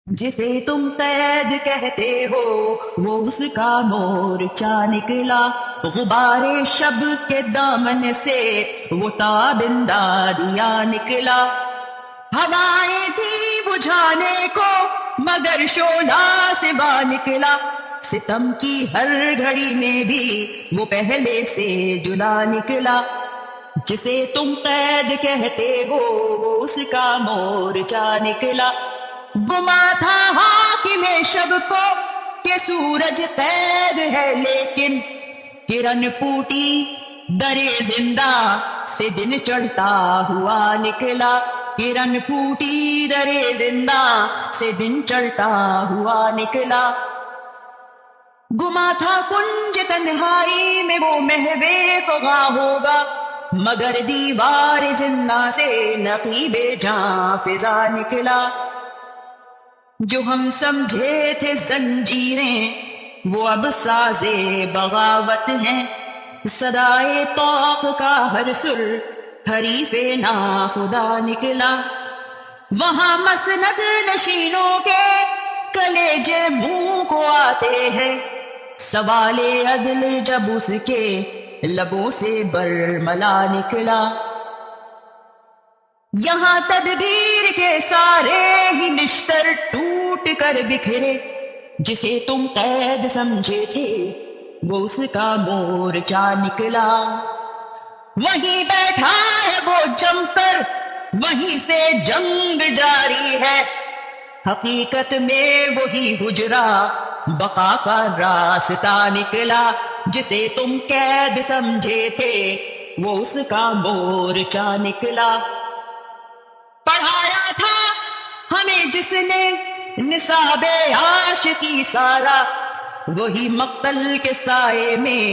جسے تم قید کہتے ہو وہ اس کا مورچہ نکلا، غبار شب کے دامن سے وہ تابندہ دیا نکلا۔ ہوائیں تھی بجھانے کو مگر شعلہ سے با نکلا، ستم کی ہر گھڑی میں بھی وہ پہلے سے جدا نکلا۔ جسے تم قید کہتے ہو وہ اس کا مورچہ نکلا، گما تھا حاکم شب کو کہ سورج قید ہے، لیکن کرن پھوٹی در زندہ سے دن چڑھتا ہوا نکلا، کرن پھوٹی در زندہ سے دن چڑھتا ہوا نکلا۔ گما تھا کنج تنہائی میں وہ محو فغاں ہوگا، مگر دیوار زندہ سے نقیب جاں فضا نکلا۔ جو ہم سمجھے تھے زنجیریں وہ اب سازے بغاوت ہیں، صدائے طاق کا ہر سر حریف نا خدا نکلا۔ وہاں مسند نشینوں کے کلیجے منہ کو آتے ہیں، سوال عدل جب اس کے لبوں سے برملا نکلا۔ یہاں تدبیر کے سارے ہی نشتر ٹوٹ کر بکھرے، جسے تم قید سمجھے تھے وہ اس کا مورچہ نکلا۔ وہیں بیٹھا ہے وہ جم کر، وہیں سے جنگ جاری ہے، حقیقت میں وہی حجرا بقا کا راستہ نکلا۔ جسے تم قید سمجھے تھے وہ اس کا مورچہ نکلا۔ پڑھایا تھا ہمیں جس نے نصاب عاشقی سارا، وہی مقتل کے سائے میں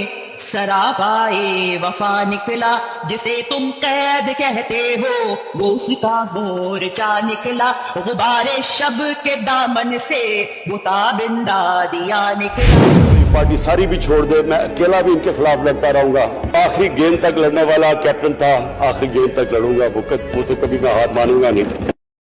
سراپائے وفا نکلا۔ جسے تم قید کہتے ہو وہ اس کا مورچہ نکلا، غبار شب کے دامن سے وہ تابندہ دیا نکلا۔ پارٹی ساری بھی چھوڑ دے، میں اکیلا بھی ان کے خلاف لڑتا رہوں گا۔ آخری گیند تک لڑنے والا کیپٹن تھا، آخری گیند تک لڑوں گا، وہ تو کبھی میں ہار مانوں گا نہیں۔